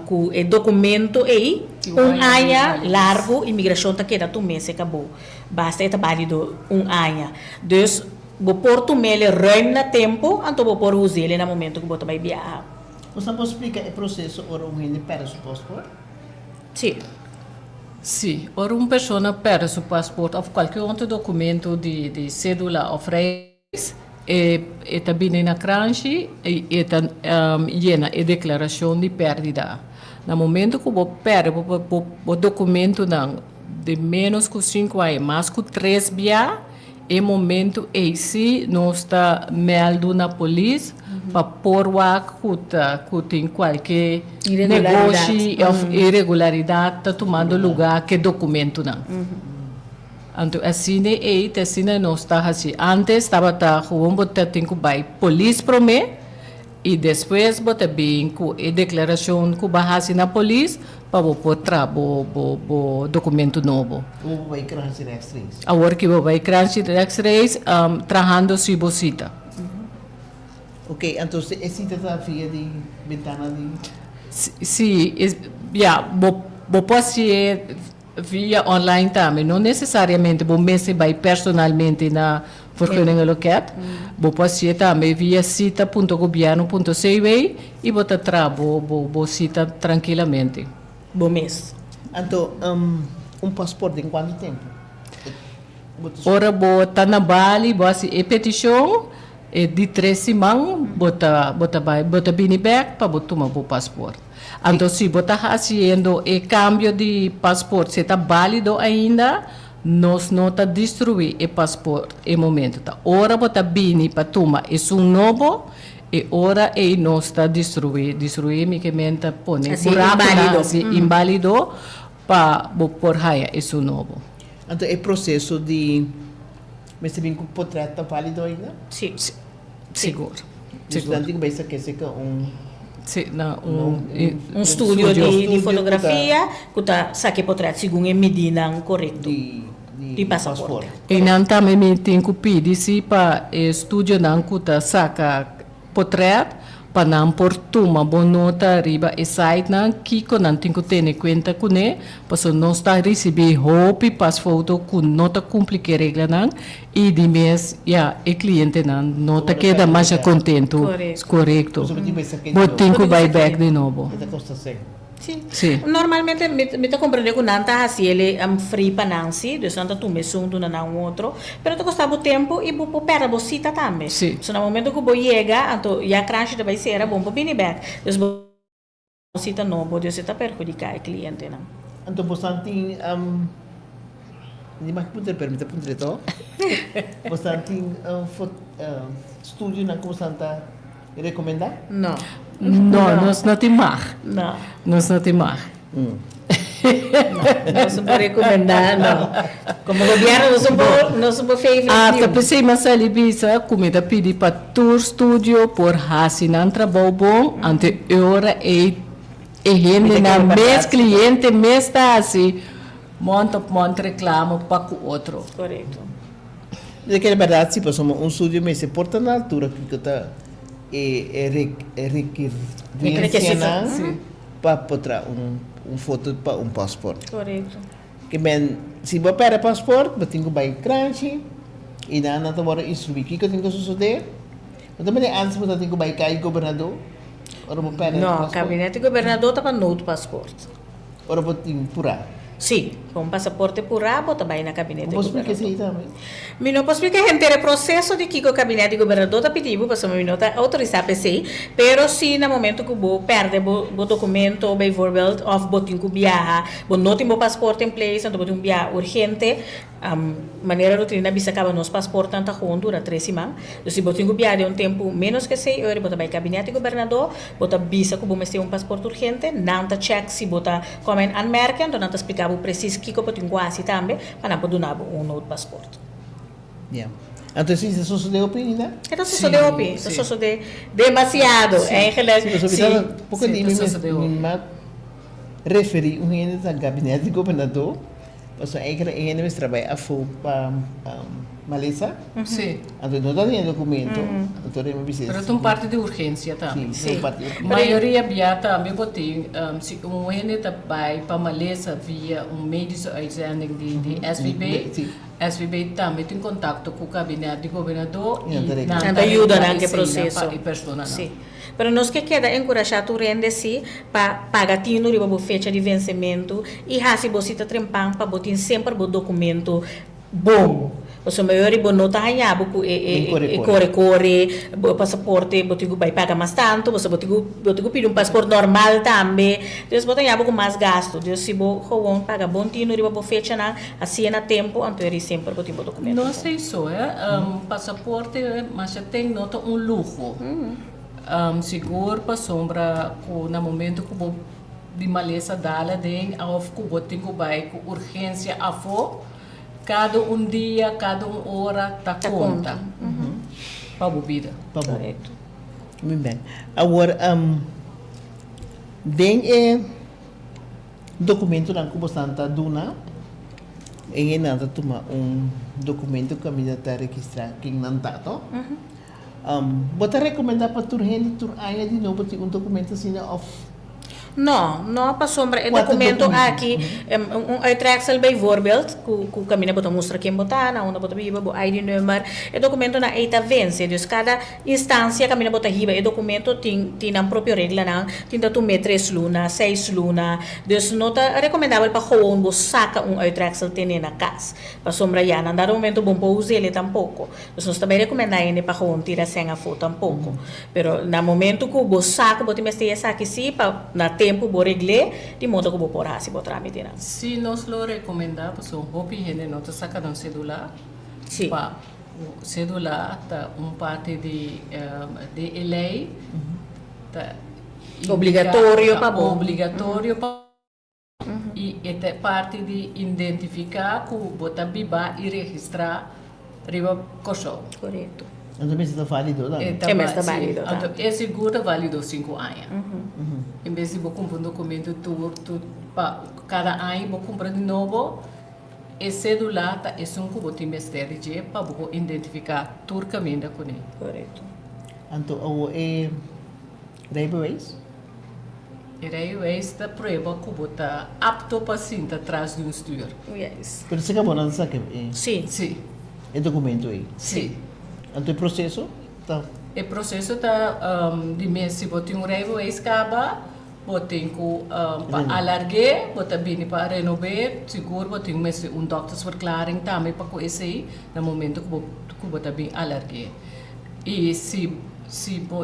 que o documento aí, ano largo, imigração está queda tu mês acabou, basta é válido ano, dus bo porto mele ruim na tempo, então bo por usar ele no momento que você vai viajar. Você pode explicar o processo para um gente para o passaporte? Sim. Sim, ora uma pessoa perde seu passaporte ou qualquer outro documento de cédula ou reis, e também na crunch e llena a declaração de pérdida. No momento que você perde o documento de menos que 5 anos, mais que 3 dias, é momento esse nós está meldo na polícia para pôr que tem qualquer negócio ou irregularidade está tomando lugar que documento não. Então assim nós está assim. Antes estava com botar tem que vai polícia para mim e depois botar bem com a declaração que vai na polícia para botar o documento novo. O vai crunch next race. Agora que vai crunch next race, trabalhando se bocita. Ok, então esse está via de ventana de... Sim, pode ser via online também, não necessariamente você vai personalmente na vergunning loket. Pode ser também via cita.governo.cv e você trabalha cita tranquilamente. Bom mês. Então, passaporte em quanto tempo? Ora, está na Bali, você é petição, de 3 semanas, bota bini back para botar o passaporte. Então, se você está fazendo o cambio de passaporte, se está válido ainda, nós não está destruir o passaporte no momento. Ora, bota bini para tomar é um novo, e ora nós está destruir unicamente põe inválido para por raia é um novo. Então, é processo de... Mas também com o portrait está válido ainda? Sim. Seguro. Então, tem que ser um estúdio de fotografia que está saque portrait segundo a medida correta de passaporte. E não também tem que pedir para estúdio não que está saca portrait para não por tuma bonota riba e site não que não tem que ter em conta com ele para não estar receber roupa para as fotos que não está cumprir regra não e de mês o cliente não está queda mais contento correto mas tem que buy back de novo. Sim. Normalmente me está comprando que não está assim ele free para Nancy, dus não está tu mesmo do não outro, pero te costava o tempo e vou perder a cita também. Sim. So no momento que vou chegar, então já crunch vai ser bom para bem back. Dus cita não pode ser perjudicar o cliente não. Então você tem mais poder permitir puntre to. Você tem estúdio na como Santa recomendar? Não. Não, nós não temos mais. Não. Nós não temos mais. Não se pode recomendar, não. Como governo, não se pode fazer. Tá pensei, mas ali bisa, comida pedir para tour studio por assinar trabalho bom, ante hora e gente na mês cliente mês está assim, monta reclama para o outro. Correto. É que é verdade, se passamos estúdio, mas se porta na altura que está requisição para botar foto para passaporte. Correto. Que bem, se você perde passaporte, você tem que ir crunch e não tomar instruir que tem que suceder. Então, antes você tem que ir cair governador. Não, gabinete governador está para novo passaporte. Ora, você tem que purar. Sim, com passaporte purabo também na gabinete governador. Posso explicar isso também? Me não posso explicar gente o processo de que o gabinete governador está pedindo para me não autorizar PC, pero se no momento que você perde o documento, bem voorbeeld, of você tem que viajar, você não tem o passaporte em place, então você tem que viajar urgente, maneira rotina bisa acaba nos passaporte anta com dura 3 semanas. Então se você tem que viajar de tempo menos que 6 horas, você vai gabinete governador, você bisa que você tem passaporte urgente, não está check se você como anmerken, então não está explicar preciso que você tem quase também para não poder donar novo passaporte. Yeah. Entonces, isso é de opinião? Ito Sí, susude sí. ito susude demasiado. Eigenlijk, Sim, mas sim. um pouco de sucedeu. mim, referi um gente do gabinete de governador, mas eigenlijk een gente trabalha a full para Malesa, Sí. então não está tendo documento, então é uma visita. Pero tem parte de urgência também. Sim, Sim. parte. A maioria biata também botem, se um ene vai para Malesa via medische uitzending de SVB, Sim. SVB também tem contato com o gabinete de governador E anda Anda nanta ajuda para naquele ensina processo. para a pessoa. Sim. Pero nós que queda encorajar tu rende si para pagar tino riba bo fecha de vencimento e hasi bo sita trempang pa botin sempre bo documento bom. O maior bo nota hanya bo ku corre bo passaporte bo tigo vai pagar mais tanto, bo tigo pedir passaporte normal também. Deus bo tanya bo com mais gasto. Deus se bo gewoon paga bom tino riba bo fecha na assim na tempo anterior sempre bo tigo documento. Não sei só, passaporte, mas já tem nota luxo. Seguro para sombra no momento que o de Malesa dala den of que o tem que vai com urgência a fo cada dia cada hora tá conta para bebida. Correto. Muito bem. Agora, tem documento na que você está dando, em nada toma documento que a minha está registrada aqui não está, to? Você recomenda para tu gente tu aí de novo documento assim of Não, não para sombra. O Quatro documento documentos. aqui, uittreksel bijvoorbeeld, que caminha bota mostra quem botar, na onda bota biba, o ID nummer. O documento na eita vence, dus cada instância caminha bota riba, o documento tem a própria regra não, tem da tu met 3 luna, 6 luna, dus não tá recomendável para gewoon bo saca uittreksel ter na casa. Para sombra já, não dá momento bom para usar ele tampouco. Dus nós também recomendamos para gewoon tirar sem a foto tampouco. Pero na momento que bo saca, bota mestre saque sim para na tempo bo regle de modo que bo por hasi bo tramite na. Se nós lo recomendamos, o hopi gente não tá sacando celular, Sim. pa o celular tá parte de lei, tá Obrigatório pa bom. obrigatório pa e é parte de identificar que bota biba e registrar riba coxo. Correto. então você está válido, não? É mais tá válido, tá. Então, é seguro válido 5 anos. Em vez de você comprar um documento para cada ano, você compra de novo, e celular tá, é um que você mistério de para você identificar todo o caminho com ele. Correto. Então, o Railways? E daí, esta prova que você está apto para sentar atrás de stuur. Yes. Pero você acabou não sabe Sim. Sim, é documento aí. sim. Então, o processo tá O processo está de mês, se você tem um raiva, acaba, você tem que alargar, você tem para renovar, seguro, você tem doktersverklaring também para conhecer no momento que você tem alargar. E se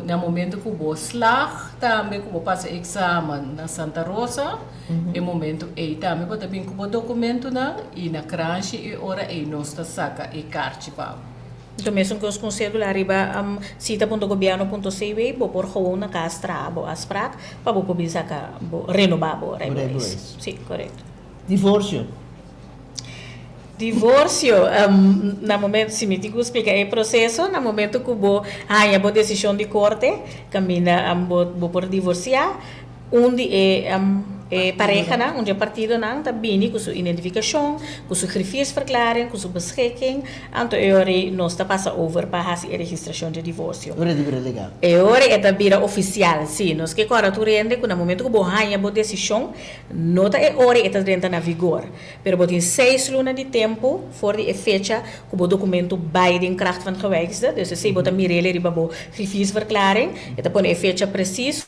no momento que você slag, também que você passa exame na Santa Rosa, no momento aí também você tem que documento e na crunch e hora aí nós saca e carte para. Então, mesmo que os conselhos lá arriba, cita.governo.cw, vou por gewoon na castra, vou aspraak, para vou publicar, vou renovar, vou Railways. Sim, correto. divórcio. Divórcio, no momento, se me digo explicar o processo, no momento que vou, a boa decisão de corte, caminha, vou por divorciar, onde pareja não, onde o partido não está bem com sua identificação, com sua sacrifício-verklaring, com sua beschikking, então nós está passando over para a registração de divórcio. Ora de legal. E ora é vira oficial, sim. Nós que agora tu rende que no momento que você ganha a decisão, não é hora é dentro na vigor. Pero você tem 6 lunas de tempo for de fecha que o documento vai de kracht van gewijzigd. Dus se você mirele riba bo sacrifício-verklaring, é põe a fecha preciso.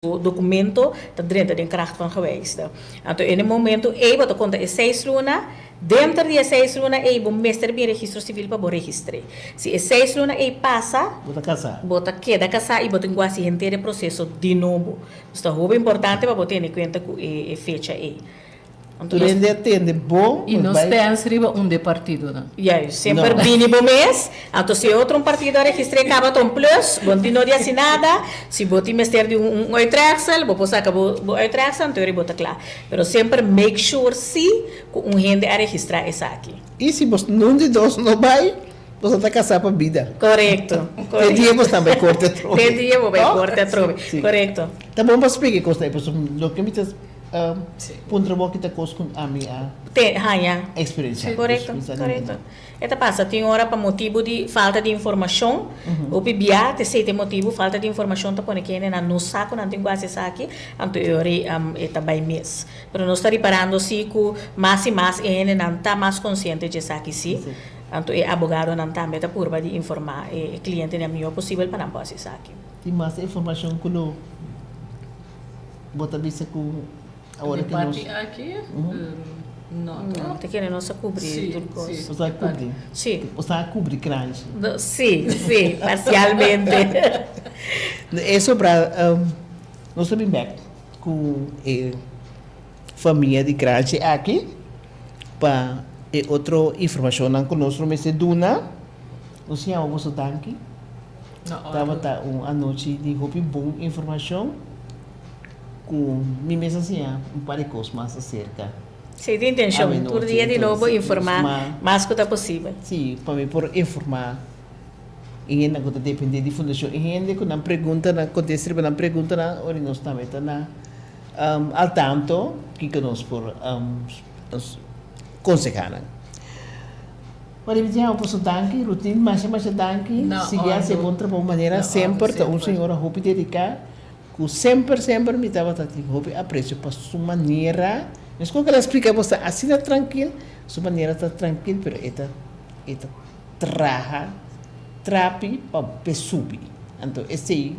O documento está dentro de kracht van gewijzigd. Então, em momento, você conta 6 lunas. Dentro de 6 lunas, você mestre bem registro civil para registrar. Se 6 lunas passa, Vou casar. você queda casar e você tem quase inteiro o processo de novo. Então, é importante para você ter em conta que a fecha é. Tu rende atende bom, E nós temos de partido, não? Yeah, sempre bem bom mês. Então, se outro partido registra acaba com plus, você não diz nada. Se você mestre de uitreksel, você acaba o uitreksel, então você claro. Mas sempre make sure se que gente a registrar isso aqui. E se você não de dois não vai, Você está casado para a vida. Correcto. Tem dia você também corta a trove. Tem dia vai corta a trove. Sim. Correcto. Tá bom para explicar coisa aí, pessoal. Lo que me diz, Sim. punta boa que tá coisa com a minha Tem, ya. experiência. Correcto, correcto. Esta passa, tem hora para motivo de falta de informação, o PBA, te sei tem motivo, falta de informação, tá pone que na no saco, não tem quase saque, anto eu eta by mês. Pero nós está reparando se que mais e mais ele não está mais consciente de saque sim. Anto é abogado não está meta purba de informar o cliente na melhor possível para não passar saque. Tem mais informação que não bota vista com a hora que nós... Parte aqui, não. Não, te querendo nós cobrir Sim, tudo coisa. sim. Você vai cobrir. Sim. Você vai cobrir crãs. Sim, parcialmente. É sobre nós estamos bem com a família de crãs aqui para outra informação não conosco, mas é Duna. Nós chamamos você Danke. Estava a noite de roupa boa informação com mim mesmo assim, um par de coisas mais acerca. Sim, tem intenção. Por dia de novo informar mais que possível. Sim, para mim por informar. E ainda quando depende de fundação, e ainda quando não pergunta, quando escreve não pergunta, ora nós também está ao tanto que nós por aconselhar. Para me dizer, eu posso danke, rotina, mas danke, seguir a segunda maneira, sempre, um senhor a roupa dedicar, que sempre me estava tratando a preço para sua maneira. Mas como ela explica, você assim está tranquilo, sua maneira está tranquila, mas esta trapi para subir. Então, esse aí,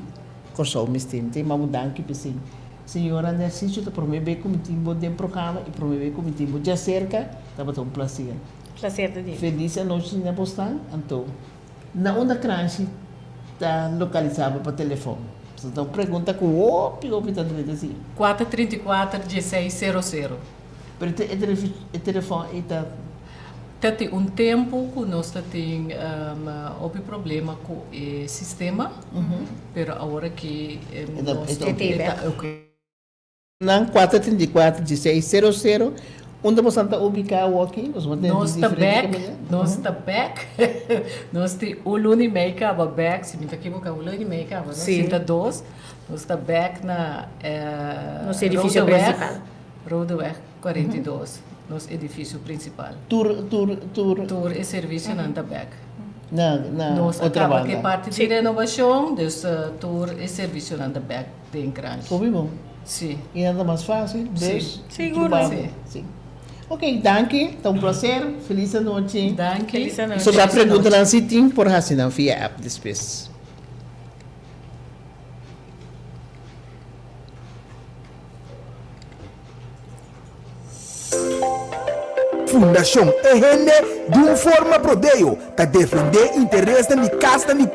corso me tem uma mudança que pensei. Senhora, nesse sítio, está promovendo como tempo de programa e promovendo como tempo de acerca, estava um prazer. Prazer de dia. Feliz a noite na postal, então, na onda crunch está localizada para telefone. Então, pergunta com o está dizendo assim. 434-1600. Mas o telefone está... Tem tempo que nós temos problema com o sistema, mas agora que nós não 434-1600, onde você está ubicado aqui? Nós está back, nós temos o Luni Makeup, back, se me está equivocando, o Luni Makeup, nós temos dois, nós está back na nosso edifício principal. Roadweg 42, nosso edifício principal. Tour e serviço não está back. Nós acaba que parte de renovação, então tour e serviço não está back bem grande. Foi bom? Sim. E nada mais fácil? Sim. Seguro. Sim. Ok, danke. Então, um prazer. Feliz noite. Danke. Feliz noite. Só para perguntar se tem por assinar via app depois. Fundação EGN de uma forma prodeio, tá defender interesse de casa de